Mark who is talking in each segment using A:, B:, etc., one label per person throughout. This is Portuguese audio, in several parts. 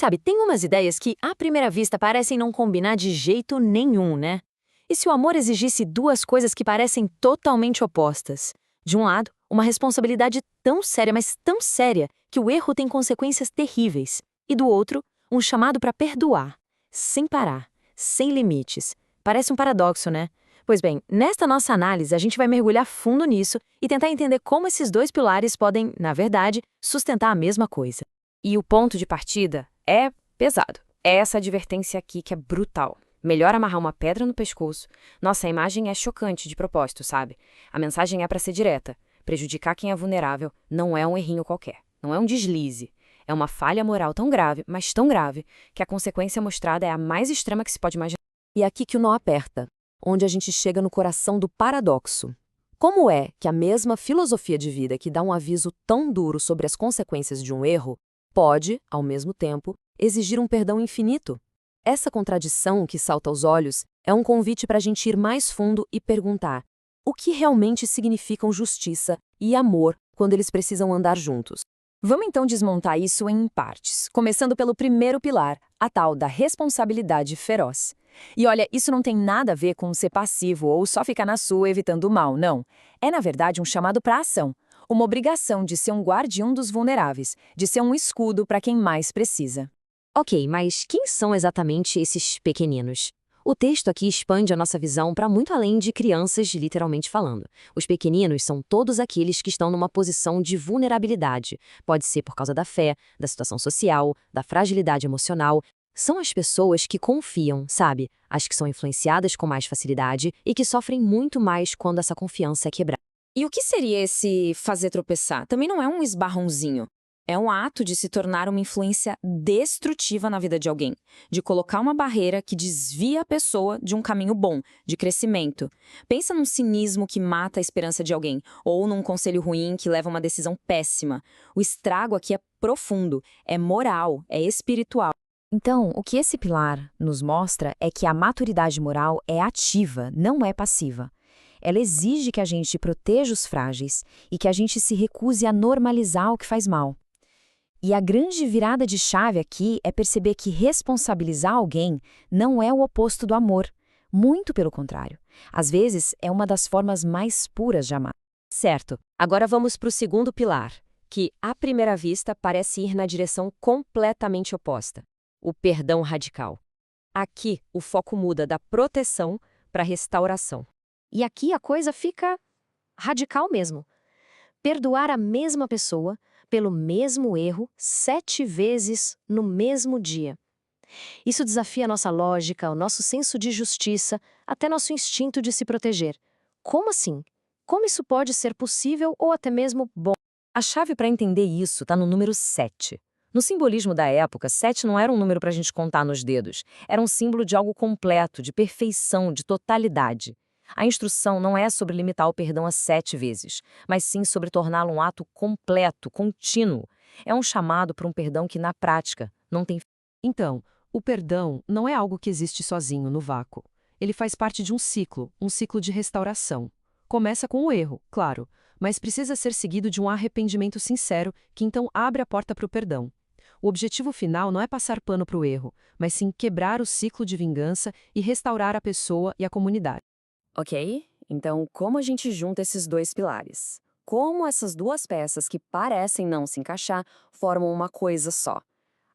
A: Sabe, tem umas ideias que, à primeira vista, parecem não combinar de jeito nenhum, né? E se o amor exigisse duas coisas que parecem totalmente opostas? De um lado, uma responsabilidade tão séria, mas tão séria, que o erro tem consequências terríveis. E do outro, um chamado para perdoar, sem parar, sem limites. Parece um paradoxo, né? Pois bem, nesta nossa análise, a gente vai mergulhar fundo nisso e tentar entender como esses dois pilares podem, na verdade, sustentar a mesma coisa.
B: E o ponto de partida é pesado. É essa advertência aqui que é brutal. Melhor amarrar uma pedra no pescoço. Nossa, a imagem é chocante de propósito, sabe? A mensagem é para ser direta. Prejudicar quem é vulnerável não é um errinho qualquer. Não é um deslize. É uma falha moral tão grave, mas tão grave, que a consequência mostrada é a mais extrema que se pode imaginar.
A: E é aqui que o nó aperta, onde a gente chega no coração do paradoxo. Como é que a mesma filosofia de vida que dá um aviso tão duro sobre as consequências de um erro pode, ao mesmo tempo, exigir um perdão infinito? Essa contradição que salta aos olhos é um convite para a gente ir mais fundo e perguntar: o que realmente significam justiça e amor quando eles precisam andar juntos? Vamos então desmontar isso em partes, começando pelo primeiro pilar, a tal da responsabilidade feroz. E olha, isso não tem nada a ver com ser passivo ou só ficar na sua evitando o mal, não. É, na verdade, um chamado para ação, uma obrigação de ser um guardião dos vulneráveis, de ser um escudo para quem mais precisa. Ok, mas quem são exatamente esses pequeninos? O texto aqui expande a nossa visão para muito além de crianças, literalmente falando. Os pequeninos são todos aqueles que estão numa posição de vulnerabilidade. Pode ser por causa da fé, da situação social, da fragilidade emocional. São as pessoas que confiam, sabe? As que são influenciadas com mais facilidade e que sofrem muito mais quando essa confiança é quebrada.
B: E o que seria esse fazer tropeçar? Também não é um esbarrãozinho. É um ato de se tornar uma influência destrutiva na vida de alguém, de colocar uma barreira que desvia a pessoa de um caminho bom, de crescimento. Pensa num cinismo que mata a esperança de alguém, ou num conselho ruim que leva a uma decisão péssima. O estrago aqui é profundo, é moral, é espiritual.
A: Então, o que esse pilar nos mostra é que a maturidade moral é ativa, não é passiva. Ela exige que a gente proteja os frágeis e que a gente se recuse a normalizar o que faz mal. E a grande virada de chave aqui é perceber que responsabilizar alguém não é o oposto do amor. Muito pelo contrário. Às vezes, é uma das formas mais puras de amar. Certo. Agora vamos para o segundo pilar, que, à primeira vista, parece ir na direção completamente oposta. O perdão radical. Aqui, o foco muda da proteção para a restauração. E aqui a coisa fica radical mesmo. Perdoar a mesma pessoa pelo mesmo erro 7 vezes no mesmo dia. Isso desafia a nossa lógica, o nosso senso de justiça, até nosso instinto de se proteger. Como assim? Como isso pode ser possível ou até mesmo bom? A chave para entender isso está no número 7. No simbolismo da época, 7 não era um número para a gente contar nos dedos. Era um símbolo de algo completo, de perfeição, de totalidade. A instrução não é sobre limitar o perdão a 7 vezes, mas sim sobre torná-lo um ato completo, contínuo. É um chamado para um perdão que, na prática, não tem fim.
C: Então, o perdão não é algo que existe sozinho no vácuo. Ele faz parte de um ciclo de restauração. Começa com o erro, claro, mas precisa ser seguido de um arrependimento sincero que então abre a porta para o perdão. O objetivo final não é passar pano para o erro, mas sim quebrar o ciclo de vingança e restaurar a pessoa e a comunidade.
B: Ok? Então, como a gente junta esses dois pilares? Como essas duas peças que parecem não se encaixar formam uma coisa só?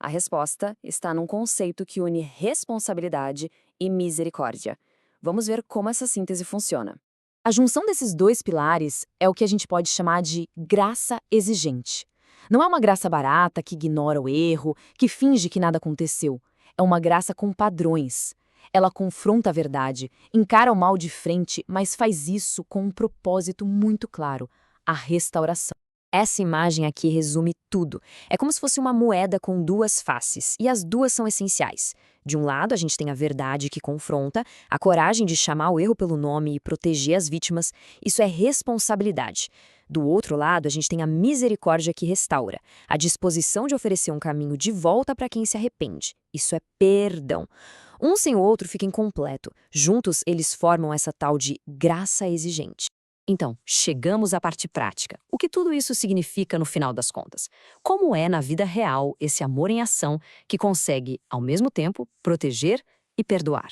B: A resposta está num conceito que une responsabilidade e misericórdia. Vamos ver como essa síntese funciona.
A: A junção desses dois pilares é o que a gente pode chamar de graça exigente. Não é uma graça barata que ignora o erro, que finge que nada aconteceu. É uma graça com padrões. Ela confronta a verdade, encara o mal de frente, mas faz isso com um propósito muito claro: a restauração. Essa imagem aqui resume tudo. É como se fosse uma moeda com duas faces, e as duas são essenciais. De um lado, a gente tem a verdade que confronta, a coragem de chamar o erro pelo nome e proteger as vítimas. Isso é responsabilidade. Do outro lado, a gente tem a misericórdia que restaura, a disposição de oferecer um caminho de volta para quem se arrepende. Isso é perdão. Um sem o outro fica incompleto. Juntos, eles formam essa tal de graça exigente.
D: Então, chegamos à parte prática. O que tudo isso significa no final das contas? Como é na vida real esse amor em ação que consegue, ao mesmo tempo, proteger e perdoar?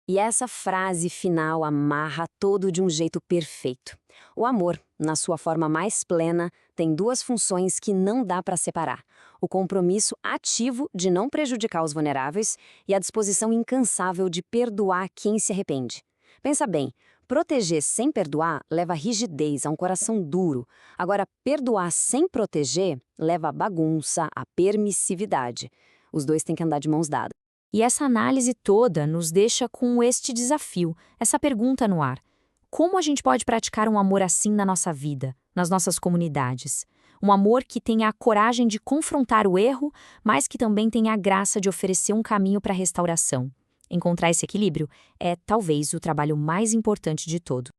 A: E essa frase final amarra todo de um jeito perfeito. O amor, na sua forma mais plena, tem duas funções que não dá para separar: o compromisso ativo de não prejudicar os vulneráveis e a disposição incansável de perdoar quem se arrepende. Pensa bem, proteger sem perdoar leva a rigidez, a um coração duro. Agora, perdoar sem proteger leva a bagunça, a permissividade. Os dois têm que andar de mãos dadas.
B: E essa análise toda nos deixa com este desafio, essa pergunta no ar. Como a gente pode praticar um amor assim na nossa vida, nas nossas comunidades? Um amor que tenha a coragem de confrontar o erro, mas que também tenha a graça de oferecer um caminho para a restauração. Encontrar esse equilíbrio é, talvez, o trabalho mais importante de todo.